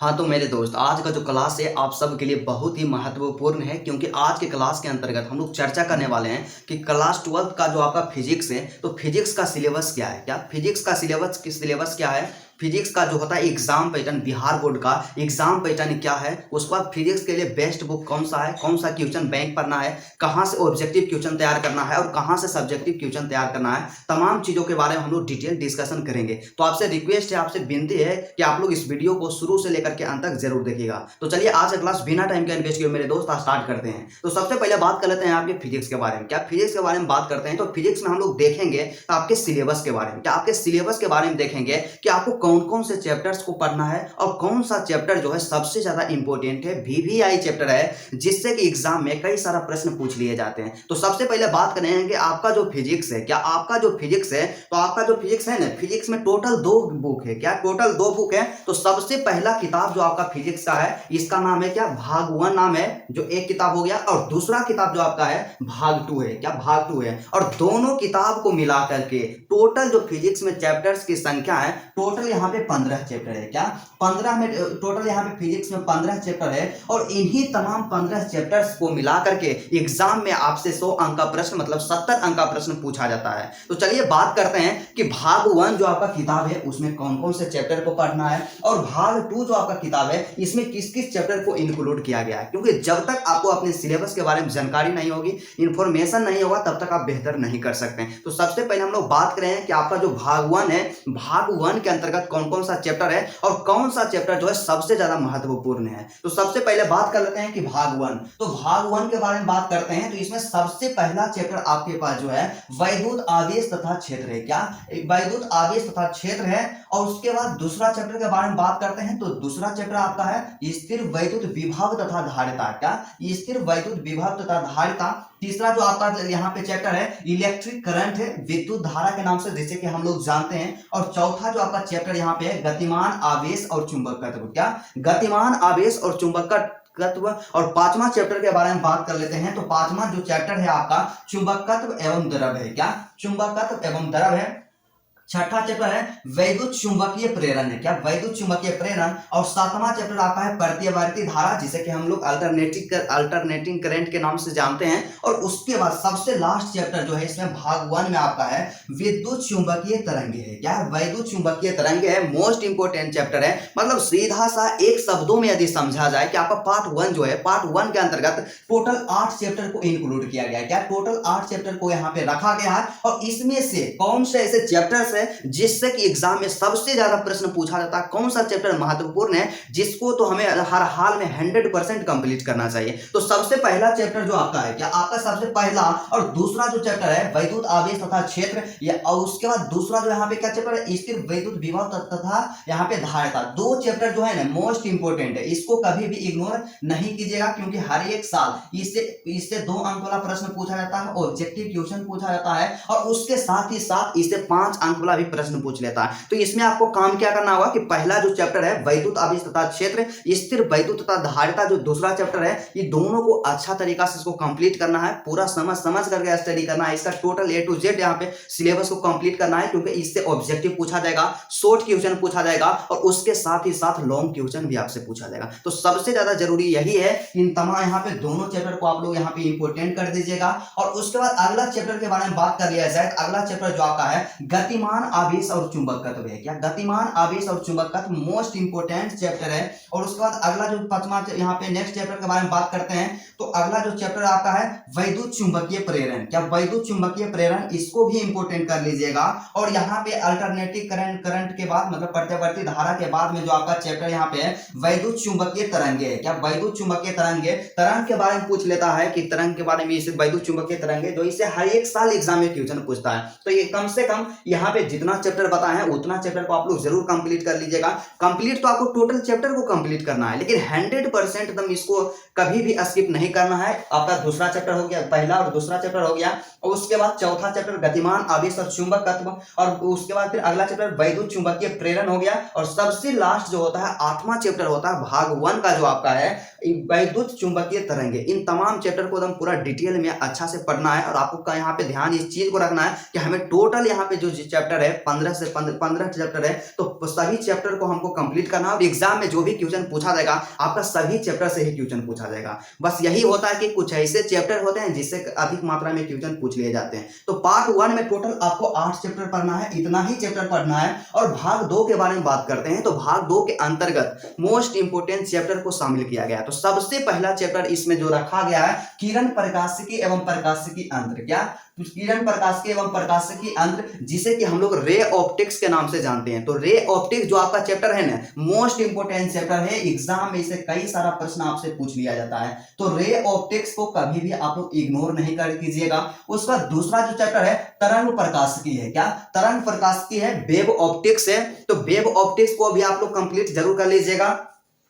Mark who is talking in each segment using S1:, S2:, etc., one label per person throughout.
S1: हाँ, तो मेरे दोस्त आज का जो क्लास है आप सब के लिए बहुत ही महत्वपूर्ण है, क्योंकि आज के क्लास के अंतर्गत हम लोग चर्चा करने वाले हैं कि क्लास 12th का जो आपका फिजिक्स है, तो फिजिक्स का सिलेबस क्या है। क्या फिजिक्स का सिलेबस क्या है, फिजिक्स का जो होता है एग्जाम पैटर्न, बिहार बोर्ड का एग्जाम पैटर्न क्या है। उसके बाद फिजिक्स के लिए बेस्ट बुक कौन सा है, कौन सा क्वेश्चन बैंक पढ़ना है, कहाँ से ऑब्जेक्टिव क्वेश्चन तैयार करना है और कहाँ से सब्जेक्टिव क्वेश्चन तैयार करना है, तमाम चीजों के बारे में हम लोग डिटेल डिस्कशन करेंगे। तो आपसे रिक्वेस्ट है, आपसे विनती है कि आप लोग इस वीडियो को शुरू से लेकर के अंत तक जरूर देखिएगा। तो चलिए आज का क्लास बिना टाइम के इन्वेस्ट किए मेरे दोस्त आज स्टार्ट करते हैं। तो सबसे पहले बात कर लेते हैं आपके फिजिक्स के बारे में। क्या फिजिक्स के बारे में बात करते हैं तो फिजिक्स में हम लोग देखेंगे आपके सिलेबस के बारे में। क्या आपके सिलेबस के बारे में देखेंगे कि आपको कौन कौन से चैप्टर्स को पढ़ना है और कौन सा चैप्टर जो है सबसे ज्यादा इंपॉर्टेंट है, वीवीआई चैप्टर है, जिससे कि एग्जाम में कई सारा प्रश्न पूछ लिए जाते हैं। तो सबसे पहले बात करेंगे कि आपका जो फिजिक्स है, क्या आपका जो फिजिक्स है, तो आपका जो फिजिक्स है ना, फिजिक्स में टोटल 2 बुक है। क्या टोटल 2 बुक है। तो सबसे पहला किताब जो आपका फिजिक्स का है, इसका नाम है क्या, भाग 1 नाम है, जो एक किताब हो गया, और दूसरा किताब जो आपका है भाग 2 है। क्या भाग 2 है। और दोनों किताब को मिला करके टोटल जो फिजिक्स में चैप्टर्स की संख्या है, टोटल यहाँ पे 15 चैप्टर है। क्या 15 में टोटल यहाँ पे फिजिक्स में 15 चैप्टर है। और इन्हीं तमाम 15 चैप्टर्स को मिला करके एग्जाम में आपसे 100 अंक का प्रश्न, मतलब 70 अंक का प्रश्न पूछा जाता है। तो चलिए बात करते हैं कि भाग 1 जो आपका किताब है उसमें कौन कौन से चैप्टर को पढ़ना है, और भाग 2 जो आपका किताब है इसमें किस किस चैप्टर को इंक्लूड किया गया है। क्योंकि जब तक आपको अपने सिलेबस के बारे में जानकारी नहीं होगी, इंफॉर्मेशन नहीं होगा, तब तक आप बेहतर नहीं कर सकते हैं। तो सबसे पहले हम लोग बात करें कि आपका जो भाग 1 है, भाग 1 के अंतर्गत कौन कौन सा चैप्टर है और कौन सा चैप्टर जो है सबसे ज्यादा महत्वपूर्ण है। तो सबसे पहले बात कर लेते हैं कि भाग 1, तो भाग 1 के बारे में बात करते हैं। तो इसमें सबसे पहला चैप्टर आपके पास जो है वैद्युत आवेश तथा क्षेत्र है। क्या वैद्युत आवेश तथा क्षेत्र है। और उसके बाद दूसरा चैप्टर के बारे में बात करते हैं। तो दूसरा चैप्टर आपका है स्थिर वैद्युत विभव तथा धारिता। क्या स्थिर वैद्युत विभव तथा धारिता। तीसरा जो आपका यहाँ पे चैप्टर है इलेक्ट्रिक करंट है, विद्युत धारा के नाम से जैसे कि हम लोग जानते हैं। और चौथा जो आपका चैप्टर यहाँ पे है गतिमान आवेश और चुंबकत्व। क्या गतिमान आवेश और चुंबकत्व। और पांचवा चैप्टर के बारे में बात कर लेते हैं। तो पांचवा जो चैप्टर है आपका चुंबकत्व एवं द्रव है। क्या चुंबकत्व एवं द्रव है। छठा चैप्टर है वैद्युत चुंबकीय प्रेरण है। क्या वैद्युत चुंबकीय प्रेरण। और सातवां चैप्टर आपका है प्रत्यावर्ती धारा, जिसे कि हम लोग अल्टरनेटिंग करंट के नाम से जानते हैं। और उसके बाद सबसे लास्ट चैप्टर जो है इसमें भाग 1 में आपका है विद्युत चुंबकीय तरंगे है। क्या वैद्युत चुंबकीय तरंगे है, मोस्ट इंपोर्टेंट चैप्टर है। मतलब सीधा सा एक शब्दों में यदि समझा जाए कि आपका पार्ट 1 जो है, पार्ट 1 के अंतर्गत टोटल 8 चैप्टर को इंक्लूड किया गया है। क्या टोटल 8 चैप्टर को यहाँ पे रखा गया है। और इसमें से कौन से ऐसे चैप्टर्स जिससे कि एग्जाम में सबसे ज्यादा प्रश्न पूछा जाता है, कौन सा चैप्टर महत्वपूर्ण है, जिसको तो हमें हर हाल में 100% कंप्लीट करना चाहिए। तो सबसे पहला चैप्टर जो आपका है, क्या आपका सबसे पहला और दूसरा जो चैप्टर है वैद्युत आवेश तथा क्षेत्र, या और उसके बाद दूसरा जो यहाँ पे क्या चैप्टर है स्थिर वैद्युत विभव तथा यहाँ पे धारिता। 2 चैप्टर जो है ना मोस्ट इंपोर्टेंट है, इसको कभी भी इग्नोर नहीं कीजिएगा, क्योंकि हर एक साल इससे 2 अंक वाला प्रश्न पूछा जाता है, ऑब्जेक्टिव क्वेश्चन पूछा जाता है, और उसके साथ ही साथ इससे 5 अंक वाला भी प्रश्न पूछ लेता है। तो इसमें आपको काम क्या करना होगा कि पहला जो चैप्टर है वैद्युत आवेश तथा क्षेत्र, स्थिर वैद्युत तथा धारिता, जो दूसरा चैप्टर है, ये दोनों को अच्छा तरीका से इसको कंप्लीट करना है, पूरा समझ करके स्टडी करना है। इसका टोटल A to Z यहाँ पे सिलेबस को कंप्लीट करना है, क्योंकि इससे ऑब्जेक्टिव पूछा जाएगा, शॉर्ट क्वेश्चन पूछा जाएगा, और उसके साथ ही साथ लॉन्ग क्वेश्चन भी आपसे पूछा जाएगा। तो सबसे ज्यादा जरूरी यही है कि इन तमाम यहाँ पे दोनों चैप्टर को आप लोग यहाँ पे इंपोर्टेंट कर दीजिएगा। और उसके बाद अगला चैप्टर के बारे में बात कर लिया जाए। अगला चैप्टर जो आपका है गतिमान आवेश और चुंबकत्व है। क्या गतिमान आवेश और चुंबकत्व मोस्ट इंपोर्टेंट चैप्टर है। और उसके बाद अगला जो पांचवा यहाँ पे नेक्स्ट चैप्टर के बारे में बात करते हैं। तो अगला जो चैप्टर आपका है वैद्युत चुंबकीय प्रेरण। क्या वैद्युत चुंबकीय प्रेरण, इसको भी इंपोर्टेंट कर लीजिएगा। और यहाँ पे अल्टरनेटिव करंट के बाद, मतलब प्रत्यावर्ती धारा के बाद में जो आपका चैप्टर यहाँ पे है वैद्युत चुंबकीय तरंगे है। क्या वैद्युत चुंबकीय तरंगे, तरंग के बारे में पूछ लेता है कि तरंग के बारे में, इसे वैद्युत चुंबकीय तरंगे जो इसे हर एक साल एग्जाम में क्वेश्चन पूछता है। तो ये कम से कम यहाँ पे जितना चैप्टर बताए हैं उतना चैप्टर को आप लोग जरूर कंप्लीट कर लीजिएगा। कंप्लीट तो आपको टोटल चैप्टर को कंप्लीट करना है, लेकिन 100% एकदम इसको कभी भी स्किप नहीं करना है। आपका दूसरा चैप्टर हो गया, पहला और दूसरा चैप्टर हो गया, और उसके बाद चौथा चैप्टर गतिमान आवेश और चुंबकत्व, और उसके बाद फिर अगला चैप्टर वैद्युत चुंबकीय प्रेरण हो गया, और सबसे लास्ट जो होता है 8वां चैप्टर होता है भाग 1 का जो आपका है वैद्युत चुंबकीय तरंगे। इन तमाम चैप्टर को एकदम पूरा डिटेल में अच्छा से पढ़ना है, और आपको यहाँ पे ध्यान इस चीज को रखना है कि हमें टोटल यहाँ पे जो चैप्टर है 15 से 15 चैप्टर है, तो सभी चैप्टर को हमको कंप्लीट करना है, और एग्जाम में जो भी क्वेश्चन पूछा जाएगा आपका सभी चैप्टर से ही क्वेश्चन पूछा जाएगा। बस यही होता है कि कुछ ऐसे चैप्टर होते हैं जिससे अधिक मात्रा में क्वेश्चन पूछ लिए जाते हैं। तो पार्ट 1 में टोटल आपको 8 चैप्टर पढ़ना है, इतना ही चैप्टर पढ़ना है। और भाग 2 के बारे में बात करते हैं, तो भाग 2 के अंतर्गत मोस्ट इंपोर्टेंट चैप्टर को शामिल किया गया। तो सबसे पहला चैप्टर इसमें जो रखा गया है किरण प्रकाशिकी एवं प्रकाशिकी अंतर। क्या? तो किरण प्रकाशिकी एवं प्रकाशिकी अंतर, जिसे कि हम लोग रे ऑप्टिक्स के नाम से जानते हैं। तो रे ऑप्टिक्स जो आपका चैप्टर है ना, मोस्ट इंपोर्टेंट चैप्टर है, एग्जाम में इसे कई सारा प्रश्न आपसे पूछ लिया जाता है। तो रे ऑप्टिक्स को कभी भी आप लोग इग्नोर नहीं कर कीजिएगा। उसका दूसरा जो चैप्टर है तरंग प्रकाशिकी है। क्या? तरंग प्रकाशिकी है, वेव ऑप्टिक्स है। तो वेव ऑप्टिक्स को भी आप लोग कंप्लीट जरूर कर लीजिएगा।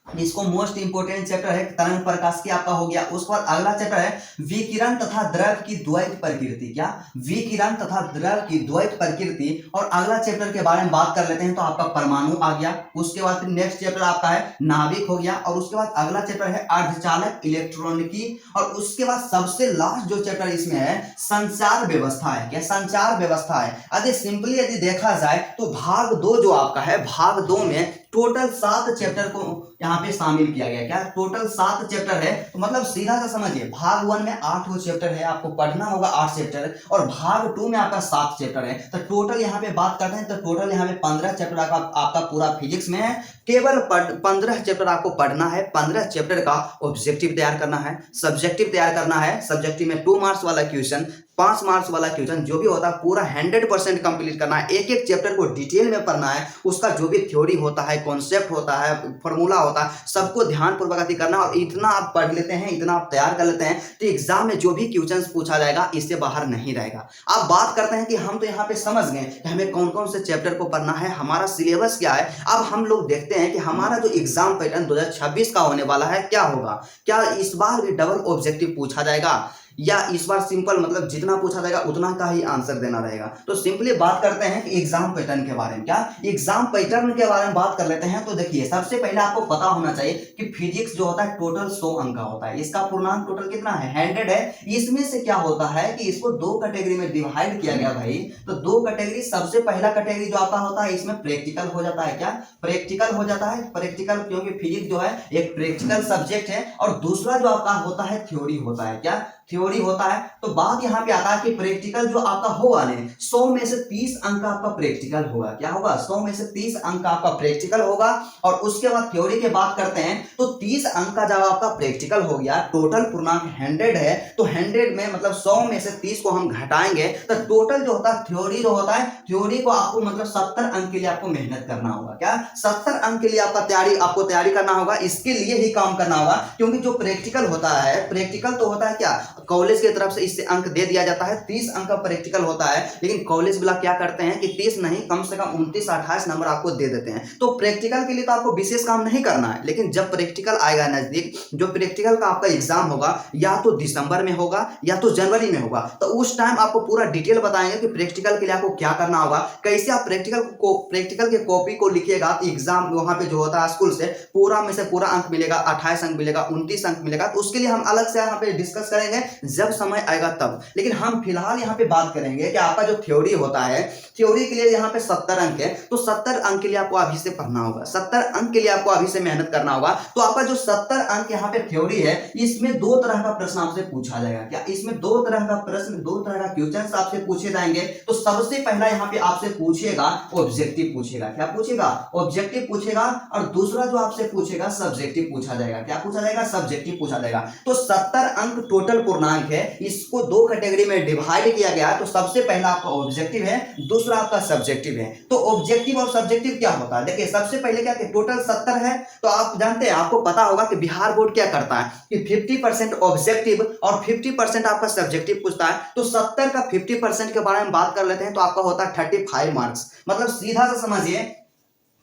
S1: इसको मोस्ट इंपोर्टेंट चैप्टर है, तरंग प्रकाशिकी आपका हो गया। उसके बाद अगला चैप्टर है विकिरण तथा द्रव की द्वैत प्रकृति। क्या? विकिरण तथा द्रव की द्वैत प्रकृति। और अगला चैप्टर के बारे में बात कर लेते हैं, तो आपका परमाणु आ गया। उसके बाद फिर नेक्स्ट चैप्टर आपका है नाभिक हो गया, और उसके बाद अगला चैप्टर है अर्धचालक इलेक्ट्रॉनिकी, और उसके बाद सबसे लास्ट जो चैप्टर इसमें है संचार व्यवस्था है। क्या? संचार व्यवस्था है। यदि सिंपली यदि देखा जाए तो भाग 2 जो आपका है, भाग 2 में टोटल 7 चैप्टर को यहाँ पे शामिल किया गया। क्या? टोटल 7 चैप्टर है। तो मतलब सीधा सा समझिए, भाग 1 में 8 चैप्टर है, आपको पढ़ना होगा 8 चैप्टर, और भाग 2 में आपका 7 चैप्टर है। तो टोटल यहाँ पे बात करते हैं, तो टोटल यहाँ पे 15 चैप्टर आपका पूरा फिजिक्स में है। केवल 15 चैप्टर आपको पढ़ना है। 15 चैप्टर का ऑब्जेक्टिव तैयार करना है, सब्जेक्टिव तैयार करना है। सब्जेक्टिव में 2 मार्क्स वाला क्वेश्चन, 5 मार्क्स वाला क्वेश्चन जो भी होता है पूरा 100% कंप्लीट करना है। एक एक चैप्टर को डिटेल में पढ़ना है। उसका जो भी थ्योरी होता है, कॉन्सेप्ट होता है, फॉर्मूला होता है, सबको ध्यानपूर्वक करना। और इतना आप पढ़ लेते हैं, इतना आप तैयार कर लेते हैं, तो एग्जाम में जो भी क्वेश्चन पूछा जाएगा इससे बाहर नहीं रहेगा। अब बात करते हैं कि हम तो यहाँ पे समझ गए कि हमें कौन कौन से चैप्टर को पढ़ना है, हमारा सिलेबस क्या है। अब हम लोग देखते हैं कि हमारा जो एग्जाम पैटर्न 2026 का होने वाला है क्या होगा। क्या इस बार भी डबल ऑब्जेक्टिव पूछा जाएगा, या इस बार सिंपल मतलब जितना पूछा जाएगा उतना का ही आंसर देना रहेगा। तो सिंपली बात करते हैं कि एग्जाम पैटर्न के बारे में। क्या? एग्जाम पैटर्न के बारे में बात कर लेते हैं। तो देखिए, सबसे पहले आपको पता होना चाहिए कि फिजिक्स जो होता है टोटल 100 अंक का होता है। इसका पूर्णांक टोटल कितना है? 100 है। इसमें से क्या होता है कि इसको 2 कैटेगरी में डिवाइड किया गया भाई। तो 2 कैटेगरी, सबसे पहला कैटेगरी जो आपका होता है इसमें प्रैक्टिकल हो जाता है। क्या? प्रैक्टिकल हो जाता है। प्रैक्टिकल क्योंकि फिजिक्स जो है एक प्रैक्टिकल सब्जेक्ट है, और दूसरा जो आपका होता है थ्योरी होता है। क्या? थ्योरी होता है। तो बात यहां पे आता है कि प्रैक्टिकल जो आपका होगा ना, 100 में से 30 अंक आपका प्रैक्टिकल होगा। क्या होगा? 100 में से 30 अंक आपका प्रैक्टिकल होगा। और उसके बाद थ्योरी की बात करते हैं, तो 30 अंक का जब आपका प्रैक्टिकल हो गया, टोटल पूर्णांक 100 है, तो 100 में मतलब 100 में से 30 को हम घटाएंगे, तो टोटल जो होता है थ्योरी जो होता है, थ्योरी को आपको मतलब 70 अंक के लिए आपको मेहनत करना होगा। क्या? 70 अंक के लिए आपको तैयारी करना होगा। इसके लिए ही काम करना होगा, क्योंकि जो प्रैक्टिकल होता है, प्रैक्टिकल तो होता है क्या, कॉलेज की तरफ से इससे अंक दे दिया जाता है। 30 अंक का प्रैक्टिकल होता है, लेकिन कॉलेज वाला क्या करते हैं कि 30 नहीं, कम से कम 29-28 नंबर आपको दे देते हैं। तो प्रैक्टिकल के लिए तो आपको विशेष काम नहीं करना है, लेकिन जब प्रैक्टिकल आएगा नजदीक, जो प्रैक्टिकल का आपका एग्जाम होगा, या तो दिसंबर में होगा या तो जनवरी में होगा, तो उस टाइम आपको पूरा डिटेल बताएंगे कि प्रैक्टिकल के लिए आपको क्या करना होगा, कैसे आप प्रैक्टिकल के कॉपी को लिखिएगा। तो एग्जाम वहां पे जो होता है स्कूल से पूरा में से पूरा अंक मिलेगा, 28 अंक मिलेगा, 29 अंक मिलेगा। तो उसके लिए हम अलग से यहाँ पे डिस्कस करेंगे जब समय आएगा तब। लेकिन हम फिलहाल यहाँ पे बात करेंगे कि आपका जो थ्योरी होता है, थ्योरी के लिए यहाँ पे 70 अंक है। तो 70 अंक के लिए आपको अभी से पढ़ना होगा, 70 अंक के लिए आपको अभी से मेहनत करना होगा। तो आपका जो 70 अंक यहाँ पे थ्योरी है, इसमें 2 तरह का प्रश्न आपसे पूछा जाएगा। क्या? इसमें 2 तरह का प्रश्न, 2 तरह का क्वेश्चन आपसे पूछे जाएंगे। तो सबसे पहला यहाँ पे आपसे पूछेगा ऑब्जेक्टिव पूछेगा। क्या पूछेगा? ऑब्जेक्टिव पूछेगा। और दूसरा जो आपसे पूछेगा सब्जेक्टिव पूछा जाएगा। क्या पूछा जाएगा? सब्जेक्टिव पूछा जाएगा। तो 70 अंक टोटल पूर्णांक है, इसको 2 कैटेगरी में डिवाइड किया गया है। तो सबसे पहला आपका ऑब्जेक्टिव है, दूसरा आपका सब्जेक्टिव है। तो ऑब्जेक्टिव और सब्जेक्टिव क्या होता है? देखिए, सबसे पहले क्या कि टोटल 70 है, तो आप जानते हैं, आपको पता होगा कि बिहार बोर्ड क्या करता है कि 50% ऑब्जेक्टिव और 50% आपका सब्जेक्टिव पूछता है। तो 70 का 50% के बारे में बात कर लेते हैं, तो आपका होता है 35 मार्क्स। मतलब सीधा सा समझिए,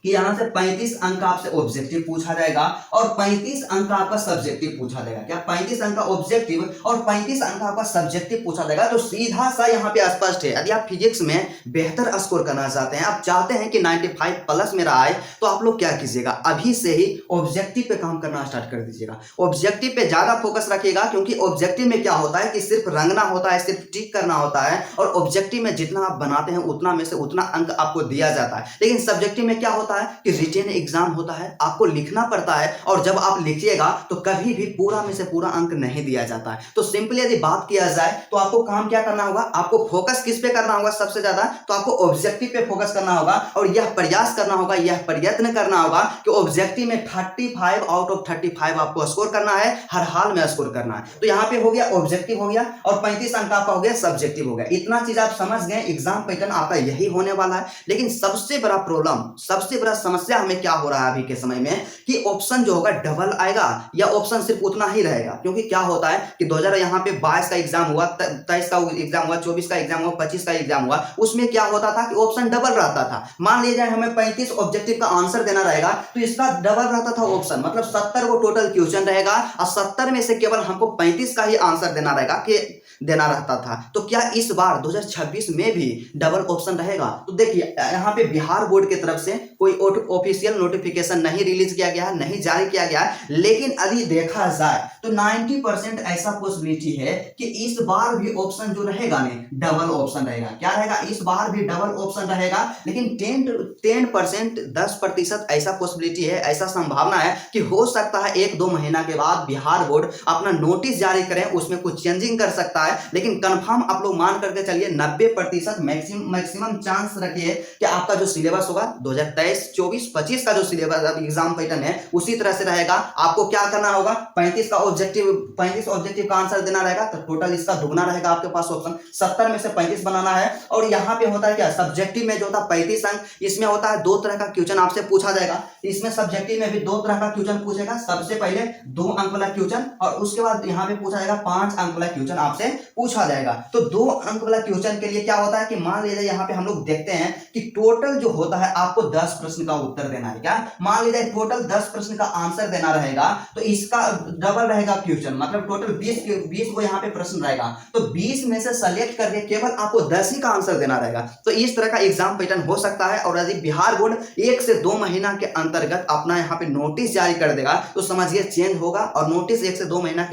S1: कि यहाँ से 35 अंक का आपसे ऑब्जेक्टिव पूछा जाएगा और 35 अंक का आपका सब्जेक्टिव पूछा जाएगा। क्या 35 अंक का ऑब्जेक्टिव और 35 अंक का आपका सब्जेक्टिव पूछा जाएगा। तो सीधा सा यहाँ पे स्पष्ट है, यदि आप फिजिक्स में बेहतर स्कोर करना चाहते हैं, आप चाहते हैं कि 95 प्लस मेरा आए, तो आप लोग क्या कीजिएगा, अभी से ही ऑब्जेक्टिव पे काम करना स्टार्ट कर दीजिएगा। ऑब्जेक्टिव पे ज्यादा फोकस रखिएगा, क्योंकि ऑब्जेक्टिव में क्या होता है कि सिर्फ रंगना होता है, सिर्फ टिक करना होता है, और ऑब्जेक्टिव में जितना आप बनाते हैं उतना में से उतना अंक आपको दिया जाता है। लेकिन सब्जेक्टिव में क्या होता है कि रिटेन एग्जाम होता है, आपको लिखना पड़ता है, और जब आप लिखिएगा तो कभी भी पूरा में से पूरा अंक नहीं दिया जाता है। तो सिंपली यदि बात किया जाए तो आपको काम क्या करना होगा, आपको फोकस किस पे करना होगा सबसे ज्यादा, तो आपको ऑब्जेक्टिव पे फोकस करना होगा, और यह प्रयास करना होगा, यह प्रयत्न करना होगा कि ऑब्जेक्टिव में 35 आउट ऑफ 35 आपको स्कोर करना है, हर हाल में स्कोर करना है। तो यहाँ पे हो गया ऑब्जेक्टिव हो गया, और 35 अंक आपका हो गया सब्जेक्टिव हो गया। इतना चीज आप समझ गए, एग्जाम पैटर्न आपका यही होने वाला है। लेकिन सबसे बड़ा प्रॉब्लम, सबसे बड़ा समस्या हमें क्या हो रहा है अभी के समय में, कि ऑप्शन जो होगा डबल आएगा या ऑप्शन सिर्फ उतना ही रहेगा। क्योंकि क्या होता है कि 2000 यहाँ पे 22 का एग्जाम हुआ, 23 का एग्जाम हुआ, 24 का एग्जाम हुआ, 25 का एग्जाम हुआ, उसमें क्या होता था कि ऑप्शन डबल रहता था। मान लीजिए हमें 35 ऑब्जेक्टिव का आंसर देना रहेगा, तो इसका डबल रहता था ऑप्शन, मतलब 70 को टोटल क्वेश्चन रहेगा, और 70 में से केवल हमको 35 का ही आंसर देना रहेगा, कि देना रहता था। तो क्या इस बार 2026 में भी डबल ऑप्शन रहेगा? तो देखिए यहाँ पे बिहार बोर्ड की तरफ से कोई ऑफिशियल नोटिफिकेशन नहीं रिलीज किया गया है, नहीं जारी किया गया है, लेकिन यदि देखा जाए तो 90% ऐसा पॉसिबिलिटी है कि इस बार भी ऑप्शन जो रहेगा नहीं, डबल ऑप्शन रहेगा। क्या रहेगा? इस बार भी डबल ऑप्शन रहेगा। लेकिन 10% 10% ऐसा पॉसिबिलिटी है, ऐसा संभावना है कि हो सकता है 1-2 महीना के बाद बिहार बोर्ड अपना नोटिस जारी करें, उसमें कुछ चेंजिंग कर सकता है। लेकिन कंफर्म आप लोग मान करके चलिए 90% मैक्सिमम चांस रखिए कि आपका जो सिलेबस होगा 2023, 24, 25 का जो सिलेबस एग्जाम पैटर्न है उसी तरह से रहेगा। आपको क्या करना होगा, 35 ऑब्जेक्टिव का आंसर देना रहेगा, तो टोटल इसका दुगना रहेगा आपके पास ऑप्शन। 70 में से 35 बनाना है। और यहाँ पे होता है क्या, सब्जेक्टिव में जो होता है 35 अंक, इसमें होता है 2 तरह का क्वेश्चन आपसे पूछा जाएगा। इसमें सब्जेक्टिव में भी 2 तरह का क्वेश्चन पूछेगा। सबसे पहले 2 अंक वाला क्वेश्चन, और उसके बाद यहाँ पे पूछा जाएगा 5 अंक वाला क्वेश्चन आपसे पूछा जाएगा। तो 2 अंक वाला क्वेश्चन के लिए क्या होता है कि मान लीजिए यहाँ पे हम लोग देखते हैं कि टोटल जो होता है आपको 10 प्रश्न का उत्तर देना है। क्या मान लीजिए टोटल 10 प्रश्न का आंसर देना रहेगा, तो इसका डबल रहेगा क्वेश्चन, मतलब टोटल 20 को यहाँ पे प्रश्न रहेगा, तो 20 में से सेलेक्ट करके केवल आपको 10 ही का आंसर देना रहेगा। तो इस तरह का एग्जाम पैटर्न हो सकता है। और यदि बिहार बोर्ड 1 से 2 महीना के अंतर्गत अपना यहाँ पे नोटिस जारी कर देगा, तो समझिए चेंज होगा। और नोटिस 1 से 2 महीना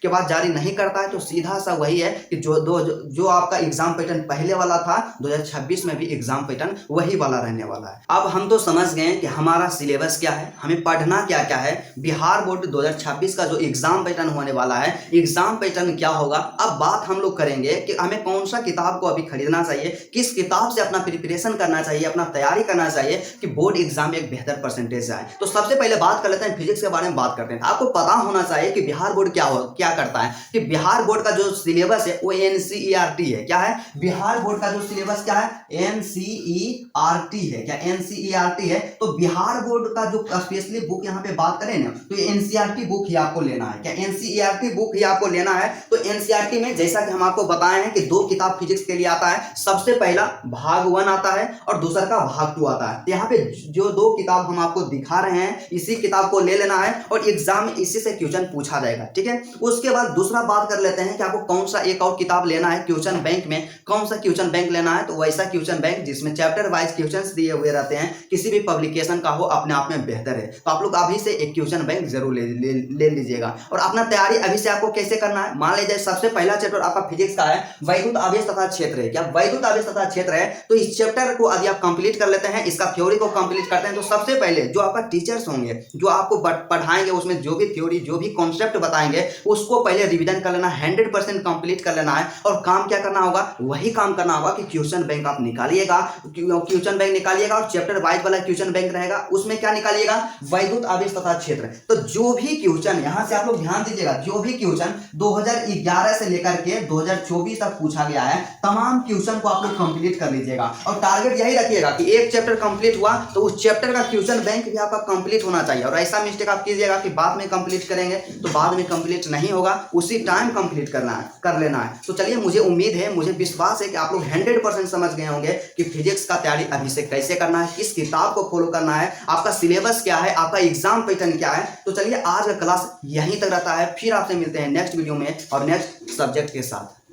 S1: के बाद जारी नहीं करता है, तो सीधा सा वही है कि जो आपका एग्जाम पैटर्न पहले वाला था 2026 में भी एग्जाम पैटर्न वही वाला रहने वाला है। अब हम तो समझ गए कि हमारा सिलेबस क्या है, हमें पढ़ना क्या क्या है। बिहार बोर्ड 2026 का जो एग्जाम पैटर्न होने वाला है, एग्जाम पैटर्न क्या होगा। अब बात हम लोग करेंगे कि हमें कौन सा किताब को अभी खरीदना चाहिए, किस किताब से अपना प्रिपरेशन करना चाहिए, अपना तैयारी करना चाहिए कि बोर्ड एग्जाम में एक बेहतर परसेंटेज आए। तो सबसे पहले बात कर लेते हैं फिजिक्स के बारे में बात करते हैं। आपको पता होना चाहिए कि बिहार बोर्ड क्या करता है, कि बिहार बोर्ड का जो सिलेबस है वो NCERT है। क्या है? बिहार बोर्ड का जो सिलेबस क्या है, NCERT है। क्या NCERT है? तो बिहार बोर्ड का जो स्पेशली बुक यहाँ पे बात करें ना, तो NCERT बुक ही आपको लेना है। क्या NCERT बुक ही आपको लेना है? तो NCERT में जैसा कि हम आपको बताए हैं कि 2 किताब फिजिक्स के लिए आता है। सबसे पहला भाग 1 आता है और दूसरा का भाग 2 आता है। यहाँ पे जो 2 किताब हम आपको दिखा रहे हैं, इसी किताब को ले लेना है, और एग्जाम में इसी से क्वेश्चन पूछा जाएगा। ठीक है, उसके बाद दूसरा बात कर लेते हैं कि आपको कौन सा एक और किताब लेना है। क्वेश्चन बैंक में कौन सा क्वेश्चन बैंक लेना है, तो वैसा क्वेश्चन बैंक जिसमें चैप्टर वाइज क्वेश्चंस दिए हुए रहते हैं, किसी भी पब्लिकेशन का हो, अपने आप में बेहतर है। तो आप लोग अभी से एक क्वेश्चन बैंक जरूर ले लीजिएगा। और अपना तैयारी अभी से आपको कैसे करना है, मान लीजिए सबसे पहला चैप्टर आपका फिजिक्स का है, वैद्युत आवेश तथा क्षेत्र है। क्या वैद्युत आवेश तथा क्षेत्र है? तो इस चैप्टर को यदि आप कंप्लीट कर लेते हैं, इसका थ्योरी को कंप्लीट करते हैं, तो सबसे पहले जो आपका टीचर्स होंगे, जो आपको पढ़ाएंगे, उसमें जो भी थ्योरी, जो भी कॉन्सेप्ट बताएंगे, उसको पहले रिवीजन कर लेना, 100% कंप्लीट कर लेना है। और काम क्या करना होगा, वही काम करना होगा कि क्वेश्चन बैंक आप निकालिएगा, क्वेश्चन बैंक निकालिएगा, और चैप्टर वाइज वाला क्वेश्चन बैंक रहेगा, उसमें क्या निकालिएगा, वैद्युत आवेश तथा क्षेत्र। तो जो भी क्वेश्चन, यहां से आप लोग ध्यान दीजिएगा, जो भी क्वेश्चन 2011 से लेकर के 2024 तक पूछा गया है, तमाम क्वेश्चन को आप लोग कंप्लीट कर लीजिएगा। और टारगेट यही रखिएगा कि एक चैप्टर कंप्लीट हुआ तो उस चैप्टर का क्वेश्चन बैंक भी आपका कंप्लीट होना चाहिए। और ऐसा मिस्टेक आप कीजिएगा कि बाद में कंप्लीट करेंगे तो बाद में कंप्लीट नहीं होगा, उसी टाइम कंप्लीट करना है। कर लेना है। तो चलिए, मुझे उम्मीद है, मुझे विश्वास है कि आप लोग 100% समझ गए होंगे कि फिजिक्स का तैयारी अभी से कैसे करना है, किस किताब को फॉलो करना है, आपका सिलेबस क्या है, आपका एग्जाम पैटर्न क्या है। तो चलिए, आज का क्लास यहीं तक रहता है, फिर आपसे मिलते हैं नेक्स्ट वीडियो में और नेक्स्ट सब्जेक्ट के साथ।